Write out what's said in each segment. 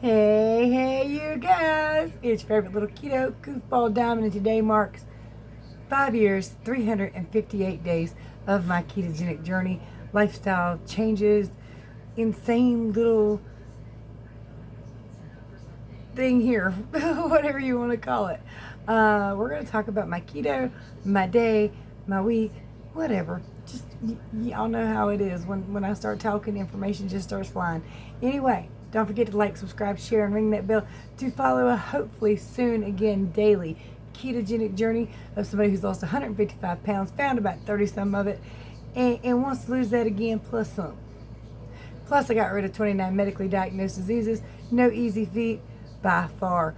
Hey, you guys! It's your favorite little keto goofball diamond, and today marks 5 years, 358 days of my ketogenic journey, lifestyle changes, insane little thing here, whatever you want to call it. We're going to talk about my keto, my day, my week, whatever. Just y'all know how it is when I start talking, information just starts flying. Anyway, don't forget to like, subscribe, share, and ring that bell to follow a hopefully soon again daily ketogenic journey of somebody who's lost 155 pounds, found about 30 some of it, and wants to lose that again plus some. Plus, I got rid of 29 medically diagnosed diseases. No easy feat by far.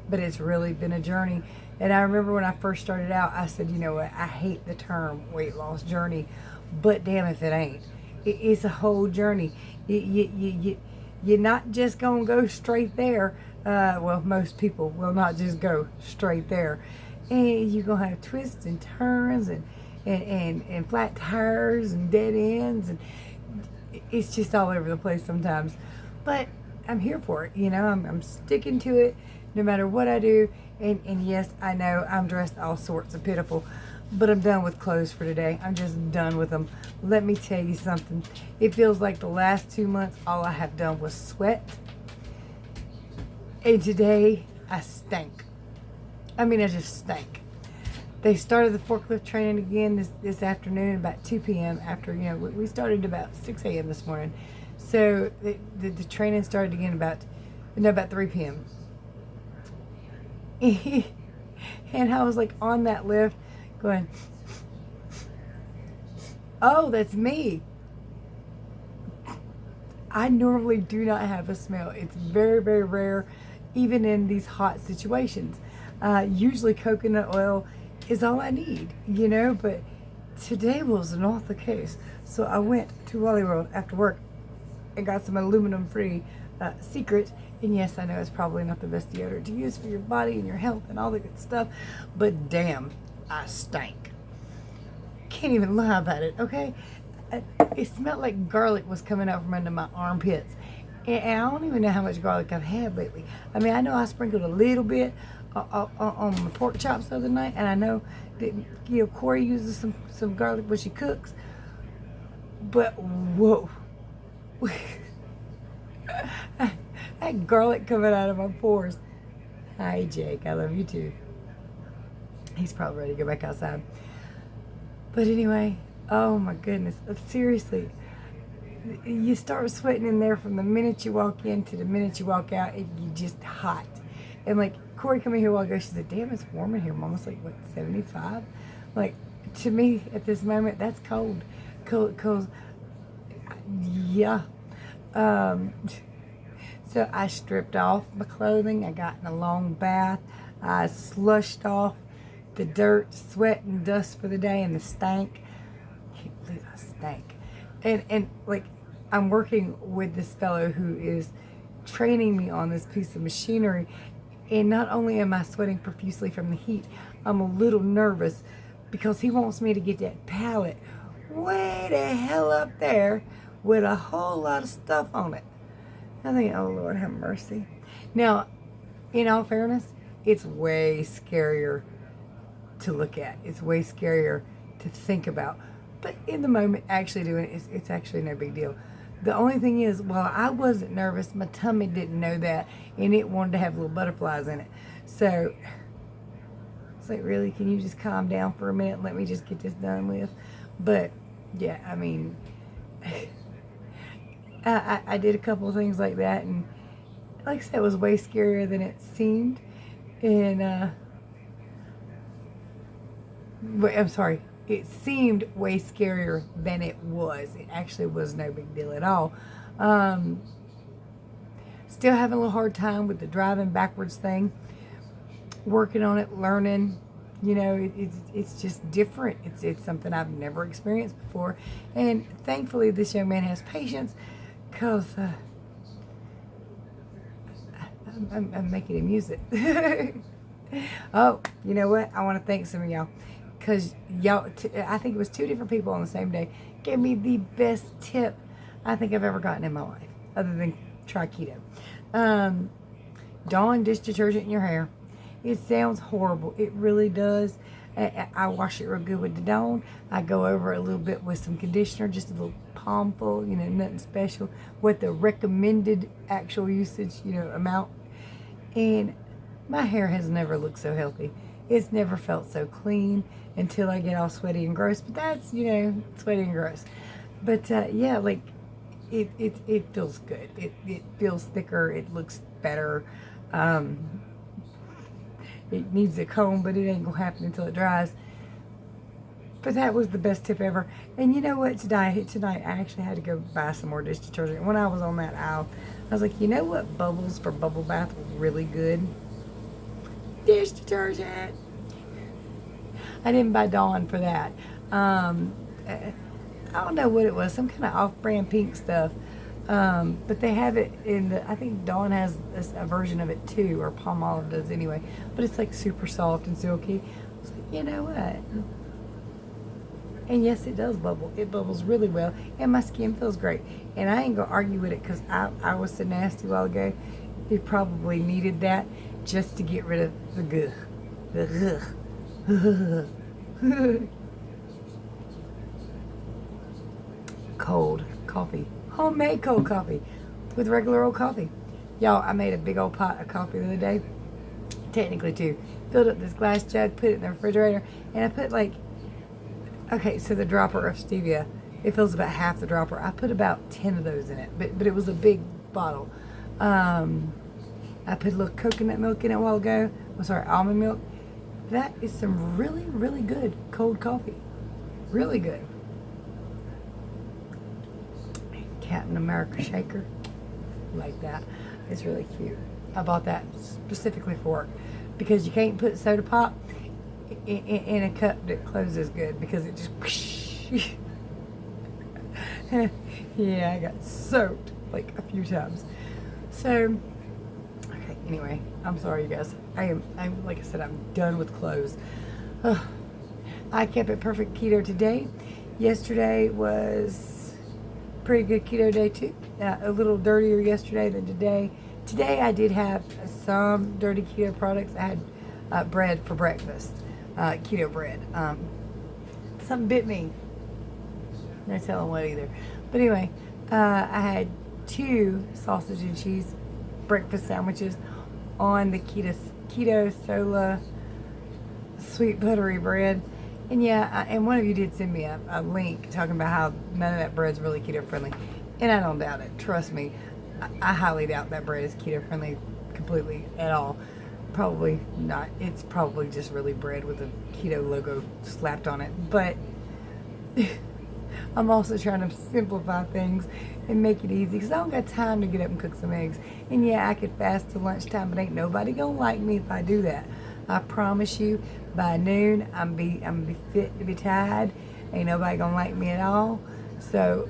But it's really been a journey. And I remember when I first started out, I said, you know what, I hate the term weight loss journey, but damn if it ain't. It's a whole journey. You're not just going to go straight there. Well, most people will not just go straight there. And you're going to have twists and turns and flat tires and dead ends. And it's just all over the place sometimes. But I'm here for it. You know, I'm sticking to it no matter what I do. And yes, I know I'm dressed all sorts of pitiful, but I'm done with clothes for today. I'm just done with them. Let me tell you something. It feels like the last 2 months, all I have done was sweat. And today, I stank. I mean, I just stank. They started the forklift training again this afternoon about 2 p.m. after, you know, we started about 6 a.m. this morning. So the training started again about 3 p.m. And I was like on that lift going, oh, that's me. I normally do not have a smell. It's very, very rare, even in these hot situations. Usually coconut oil is all I need, you know, but today was not the case. So I went to Wally World after work and got some aluminum-free Secret. And yes, I know it's probably not the best deodorant to use for your body and your health and all the good stuff, but damn, I stank. Can't even lie about it, okay? It smelled like garlic was coming out from under my armpits. And I don't even know how much garlic I've had lately. I mean, I know I sprinkled a little bit on my pork chops the other night, and I know that, you know, Corey uses some garlic when she cooks. But whoa. That garlic coming out of my pores. Hi, Jake. I love you too. He's probably ready to go back outside. But anyway, oh my goodness. Seriously, you start sweating in there from the minute you walk in to the minute you walk out, and you're just hot. And like, Corey came in here a while ago, she said, damn, it's warm in here. Mom was like, what, 75? Like, to me, at this moment, that's cold. Cold, yeah. So I stripped off my clothing. I got in a long bath. I slushed off the dirt, sweat, and dust for the day, and the stank. I can't believe I stank. And like, I'm working with this fellow who is training me on this piece of machinery. And not only am I sweating profusely from the heat, I'm a little nervous because he wants me to get that pallet way the hell up there with a whole lot of stuff on it. I think, oh Lord, have mercy. Now, in all fairness, it's way scarier to look at. It's way scarier to think about. But in the moment, actually doing it, it's actually no big deal. The only thing is, while I wasn't nervous, my tummy didn't know that, and it wanted to have little butterflies in it. So, it's like, really, can you just calm down for a minute and let me just get this done with? But, yeah, I mean, I did a couple of things like that, and like I said, it was way scarier than it seemed. And I'm sorry, it seemed way scarier than it was. It actually was no big deal at all. Still having a little hard time with the driving backwards thing. Working on it, learning. You know, it's just different. It's something I've never experienced before, and thankfully this young man has patience. Because I'm making him use it. Oh, you know what? I want to thank some of y'all. Because y'all, I think it was 2 different people on the same day, gave me the best tip I think I've ever gotten in my life. Other than try keto. Dawn dish detergent in your hair. It sounds horrible. It really does. I wash it real good with the Dawn. I go over it a little bit with some conditioner, just a little palmful, nothing special. What the recommended actual usage, amount. And my hair has never looked so healthy. It's never felt so clean until I get all sweaty and gross. But that's, sweaty and gross. But yeah, like it feels good. It feels thicker. It looks better. It needs a comb, but it ain't gonna happen until it dries. But that was the best tip ever. And you know what? Tonight I actually had to go buy some more dish detergent. When I was on that aisle, I was like, you know what? Bubbles for bubble bath were really good. Dish detergent. I didn't buy Dawn for that. I don't know what it was. Some kind of off-brand pink stuff. But they have it I think Dawn has a version of it too, or Palmolive does anyway. But it's like super soft and silky. I was like, you know what? And yes, it does bubble. It bubbles really well, and my skin feels great. And I ain't gonna argue with it because I was so nasty a while ago. It probably needed that just to get rid of the gugh. Cold coffee. Homemade cold coffee with regular old coffee. Y'all, I made a big old pot of coffee the other day. Technically two. Filled up this glass jug, put it in the refrigerator, and I put okay, so the dropper of stevia, it fills about half the dropper. I put about 10 of those in it, but it was a big bottle. I put a little coconut milk in it a while ago. I'm sorry, almond milk. That is some really, really good cold coffee. Really good. Captain America shaker. Like that. It's really cute. I bought that specifically for work because you can't put soda pop in a cup that closes good because it just yeah, I got soaked like a few times. So okay, anyway, I'm sorry you guys. I'm like I said, I'm done with clothes. I kept it perfect keto today. Yesterday was pretty good keto day too. A little dirtier yesterday than today. Today I did have some dirty keto products. I had bread for breakfast. Keto bread. Something bit me. No telling what either. But anyway, I had 2 sausage and cheese breakfast sandwiches on the keto sola sweet buttery bread. And yeah, and one of you did send me a link talking about how none of that bread's really keto friendly. And I don't doubt it. Trust me. I highly doubt that bread is keto friendly completely at all. Probably not. It's probably just really bread with a keto logo slapped on it. But I'm also trying to simplify things and make it easy because I don't got time to get up and cook some eggs. And yeah, I could fast till lunchtime, but ain't nobody gonna like me if I do that. I promise you, by noon, I'm gonna be fit to be tied. Ain't nobody gonna like me at all. So,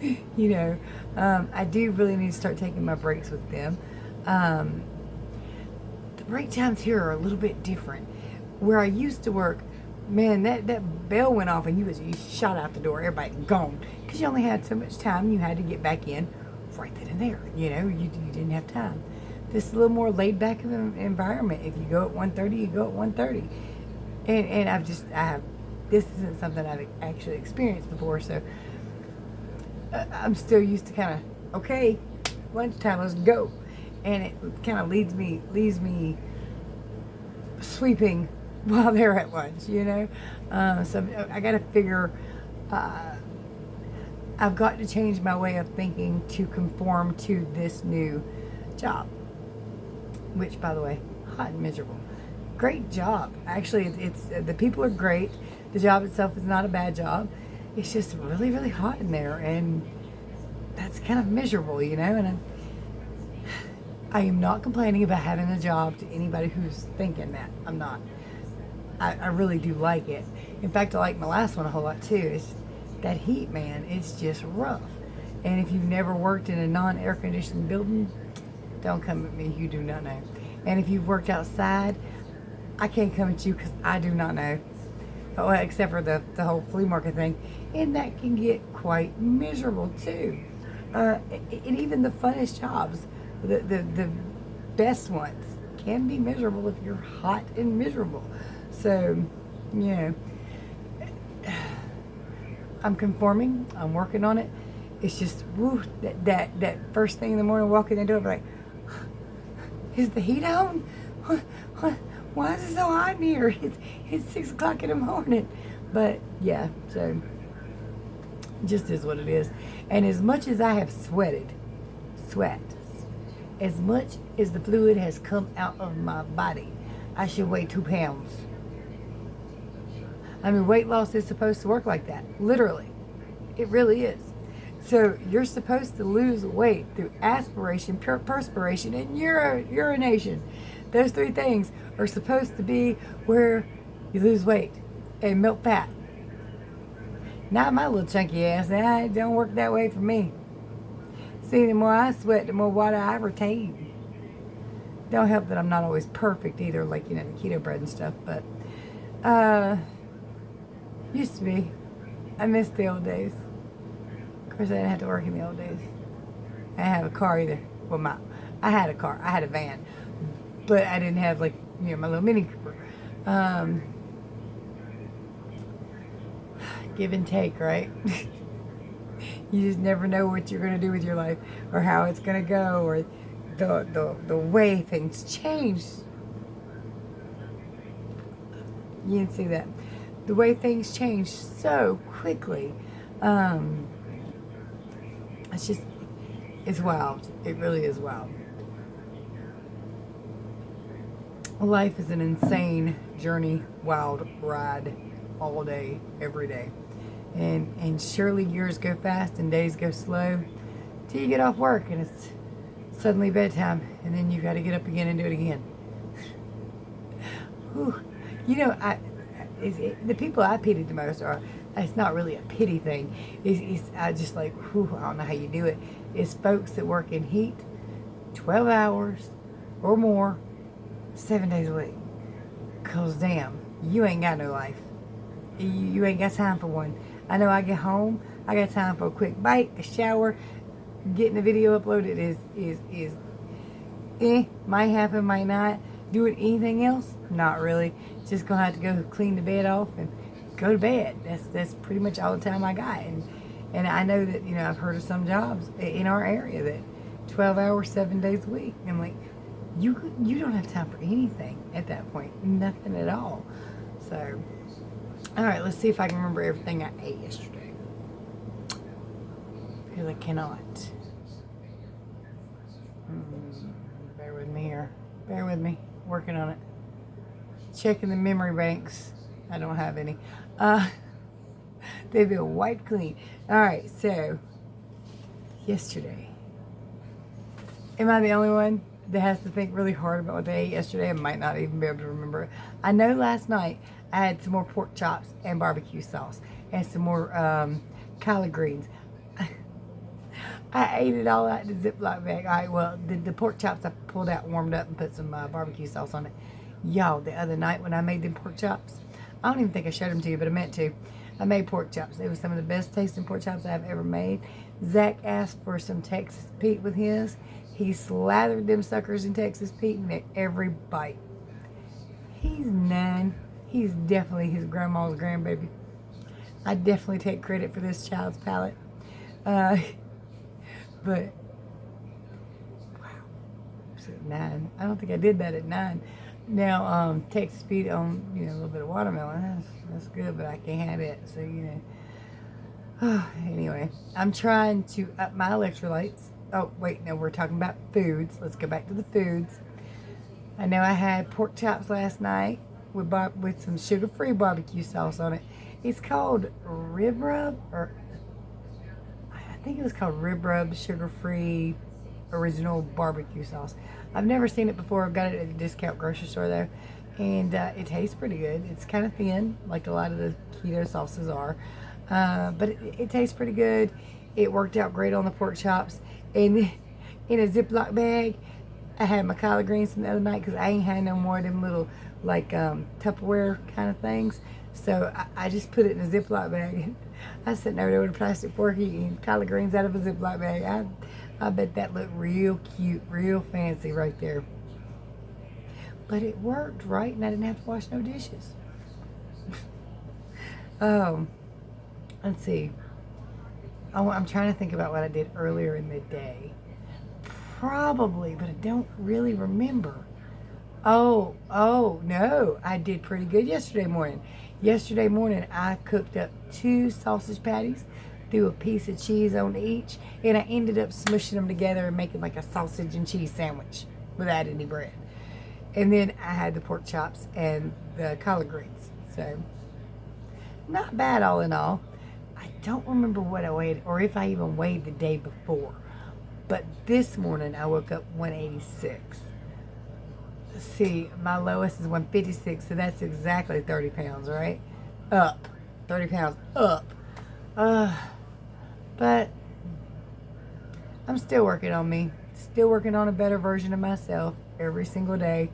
I do really need to start taking my breaks with them. The break times here are a little bit different. Where I used to work, man, that bell went off and you shot out the door, everybody gone. Because you only had so much time, you had to get back in right then and there. You didn't have time. This is a little more laid back of an environment. If you go at 1:30, you go at 1:30. And this isn't something I've actually experienced before, so I'm still used to kind of, okay, lunchtime, let's go. And it kind of leaves me sweeping while they're at lunch, So I got to figure, I've got to change my way of thinking to conform to this new job. Which, by the way, hot and miserable. Great job. Actually, it's the people are great. The job itself is not a bad job. It's just really, really hot in there, and that's kind of miserable, And I am not complaining about having a job to anybody who's thinking that. I'm not. I really do like it. In fact, I like my last one a whole lot too. It's that heat, man. It's just rough. And if you've never worked in a non-air conditioned building, don't come at me. You do not know. And if you've worked outside, I can't come at you because I do not know. Oh, except for the whole flea market thing. And that can get quite miserable too. And even the funnest jobs, the best ones, can be miserable if you're hot and miserable. So, you know, I'm conforming. I'm working on it. It's just, woo, that first thing in the morning, walking into it, like, is the heat on? Why is it so hot in here? It's 6 o'clock in the morning. But yeah, so just is what it is. And as much as I have sweat, as much as the fluid has come out of my body, I should weigh 2 pounds. I mean, weight loss is supposed to work like that. Literally. It really is. So you're supposed to lose weight through aspiration, perspiration, and urination. Those 3 things are supposed to be where you lose weight and melt fat. Not my little chunky ass. It don't work that way for me. See, the more I sweat, the more water I retain. Don't help that I'm not always perfect either, like, you know, the keto bread and stuff, but used to be. I miss the old days. Of course, I didn't have to work in the old days. I didn't have a car either. Well, I had a car. I had a van. But I didn't have, like, you know, my little Mini Cooper. Give and take, right? You just never know what you're going to do with your life, or how it's going to go, or the way things change. You didn't see that. The way things change so quickly. It's wild. It really is wild. Life is an insane journey, wild ride, all day, every day. And surely years go fast and days go slow till you get off work and it's suddenly bedtime, and then you got to get up again and do it again. Whew. You know, the people I pity the most are, it's not really a pity thing. I just like, whew, I don't know how you do it. It's folks that work in heat 12 hours or more, 7 days a week. Cause damn, you ain't got no life. You ain't got time for one. I know I get home, I got time for a quick bite, a shower, getting the video uploaded might happen, might not. Doing anything else? Not really. Just gonna have to go clean the bed off and go to bed. That's pretty much all the time I got. And I know that, you know, I've heard of some jobs in our area that 12 hours, 7 days a week. I'm like, you don't have time for anything at that point. Nothing at all. So, all right, let's see if I can remember everything I ate yesterday. Because I cannot. Bear with me here. Bear with me. Working on it. Checking the memory banks. I don't have any. They've been wiped clean. All right, so yesterday. Am I the only one that has to think really hard about what they ate yesterday? I might not even be able to remember it. I know last night I had some more pork chops and barbecue sauce and some more collard greens. I ate it all out in the Ziploc bag. All right, well, the pork chops I pulled out, warmed up, and put some barbecue sauce on it. Y'all, the other night when I made them pork chops, I don't even think I showed them to you, but I meant to. I made pork chops. It was some of the best tasting pork chops I've ever made. Zach asked for some Texas Pete with his. He slathered them suckers in Texas Pete and ate every bite. He's 9. He's definitely his grandma's grandbaby. I definitely take credit for this child's palate. But, wow, I was at 9. I don't think I did that at 9. Now, Texas Pete on, you know, a little bit of watermelon. That's good, but I can't have it. So, you know. Anyway, I'm trying to up my electrolytes. Oh, wait, no, we're talking about foods. Let's go back to the foods. I know I had pork chops last night with some sugar-free barbecue sauce on it. It's called Rib Rub, or I think it was called Rib Rub sugar-free original barbecue sauce. I've never seen it before. I've got it at a discount grocery store though, and it tastes pretty good. It's kind of thin, like a lot of the keto sauces are, but it tastes pretty good. It worked out great on the pork chops. And in a Ziploc bag, I had my collard greens from the other night because I ain't had no more of them little, like, Tupperware kind of things. So I just put it in a Ziploc bag. I was sitting over there with a plastic fork eating collard greens out of a Ziploc bag. I bet that looked real cute, real fancy right there. But it worked, right? And I didn't have to wash no dishes. um, let's see. I'm trying to think about what I did earlier in the day. Probably, but I don't really remember. Oh, no. I did pretty good yesterday morning. Yesterday morning, I cooked up 2 sausage patties, threw a piece of cheese on each, and I ended up smushing them together and making like a sausage and cheese sandwich without any bread. And then I had the pork chops and the collard greens. So, not bad all in all. I don't remember what I weighed or if I even weighed the day before. But this morning, I woke up 186. See, my lowest is 156, so that's exactly 30 pounds, right? Up. 30 pounds up. But I'm still working on me. Still working on a better version of myself every single day.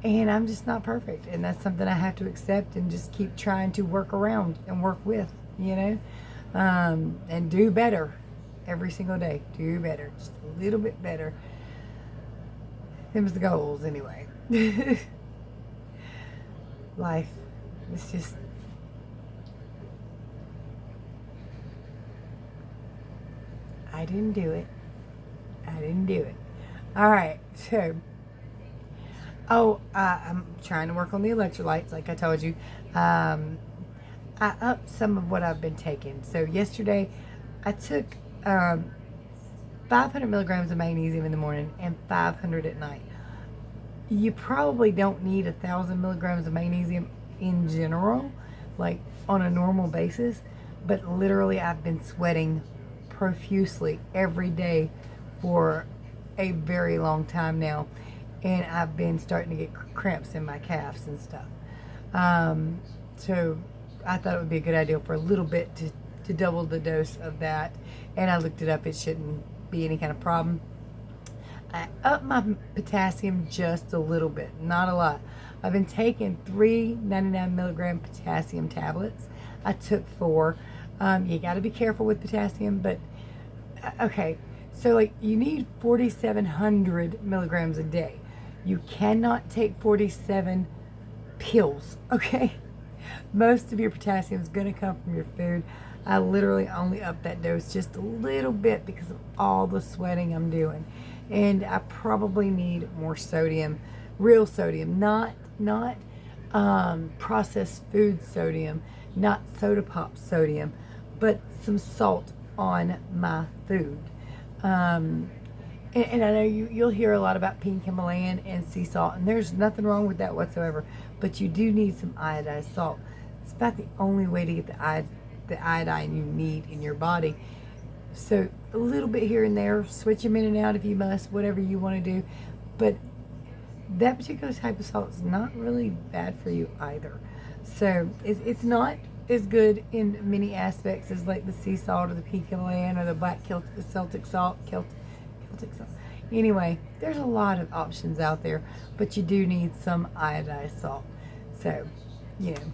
And I'm just not perfect. And that's something I have to accept and just keep trying to work around and work with, you know? And do better every single day. Do better. Just a little bit better. Them's the goals, anyway. Life. It's just... I didn't do it. Alright, so... I'm trying to work on the electrolytes, like I told you. I upped some of what I've been taking. So yesterday, I took 500 milligrams of magnesium in the morning and 500 at night. You probably don't need 1,000 milligrams of magnesium in general, like on a normal basis, but literally I've been sweating profusely every day for a very long time now, and I've been starting to get cramps in my calves and stuff. So I thought it would be a good idea for a little bit to double the dose of that, and I looked it up. It shouldn't be any kind of problem. I upped my potassium just a little bit, not a lot. I've been taking 3 99 milligram potassium tablets. I took 4. You got to be careful with potassium, but okay. So like you need 4,700 milligrams a day. You cannot take 47 pills, okay? Most of your potassium is going to come from your food. I literally only upped that dose just a little bit because of all the sweating I'm doing. And I probably need more sodium, real sodium, not processed food sodium, not soda pop sodium, but some salt on my food. And I know you'll hear a lot about pink Himalayan and sea salt, and there's nothing wrong with that whatsoever, but you do need some iodized salt. It's about the only way to get the iodine you need in your body. So a little bit here and there, switch them in and out if you must, whatever you want to do. But that particular type of salt is not really bad for you either. So it's not as good in many aspects as like the sea salt or the pink Himalayan or the black Celtic salt. Anyway, there's a lot of options out there, but you do need some iodized salt. So, you know,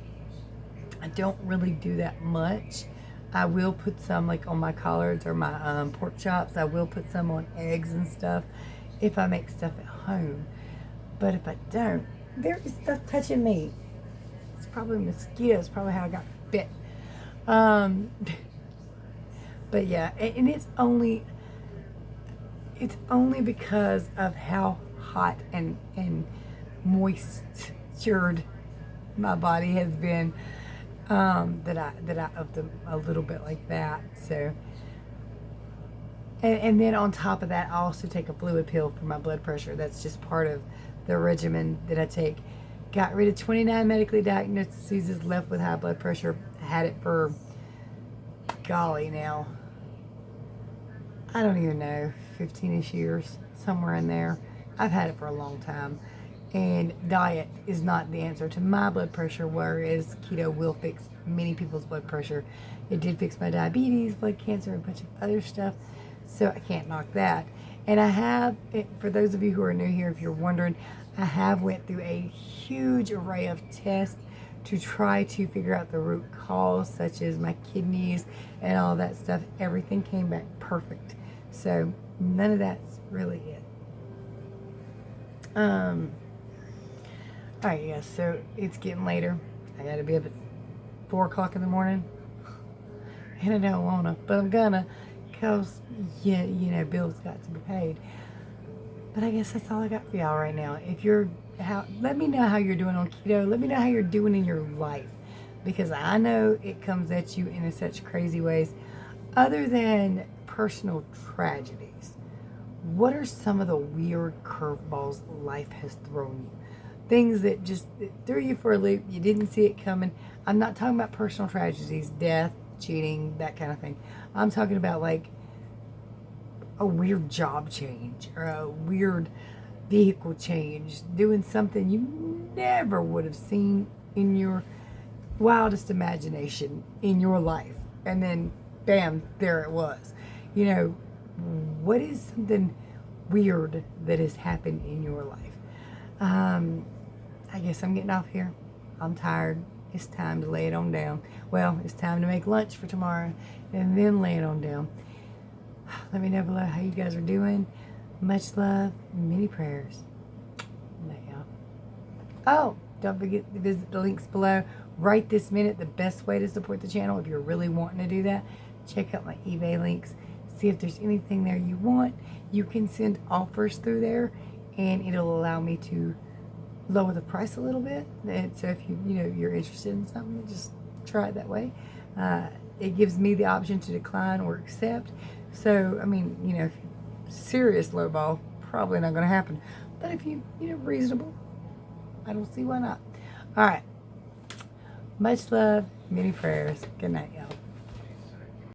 I don't really do that much. I will put some like on my collards or my pork chops. I will put some on eggs and stuff if I make stuff at home. But if I don't, there is stuff touching me. It's probably mosquitoes, probably how I got bit. But yeah, and it's only because of how hot and moistured my body has been that I upped them a little bit like that. So, and then on top of that, I also take a fluid pill for my blood pressure. That's just part of the regimen that I take. Got rid of 29 medically diagnosed diseases, left with high blood pressure. Had it for, golly now, I don't even know, 15-ish years, somewhere in there. I've had it for a long time. And diet is not the answer to my blood pressure, whereas keto will fix many people's blood pressure. It did fix my diabetes, blood cancer, and a bunch of other stuff, so I can't knock that. And I have, for those of you who are new here, if you're wondering, I have went through a huge array of tests to try to figure out the root cause, such as my kidneys and all that stuff. Everything came back perfect. So none of that's really it. All right, yeah, so it's getting later. I gotta be up at 4 o'clock in the morning. And I don't wanna, but I'm gonna, because, yeah, you know, bills got to be paid. But I guess that's all I got for y'all right now. If you're, let me know how you're doing on keto. Let me know how you're doing in your life. Because I know it comes at you in such crazy ways. Other than personal tragedies, what are some of the weird curveballs life has thrown you? Things that just threw you for a loop. You didn't see it coming. I'm not talking about personal tragedies, death, cheating, that kind of thing. I'm talking about like a weird job change or a weird vehicle change, doing something you never would have seen in your wildest imagination in your life. And then, bam, there it was. You know, what is something weird that has happened in your life? I guess I'm getting off here. I'm tired. It's time to lay it on down. Well, it's time to make lunch for tomorrow and then lay it on down. Let me know below how you guys are doing. Much love, many prayers. Now. Oh, don't forget to visit the links below. Right this minute, the best way to support the channel, if you're really wanting to do that, check out my eBay links. See if there's anything there you want. You can send offers through there, and it'll allow me to lower the price a little bit. And so if you're interested in something, just try it that way. It gives me the option to decline or accept. So, I mean, if you're serious lowball, probably not going to happen. But if reasonable, I don't see why not. All right. Much love, many prayers. Good night, y'all.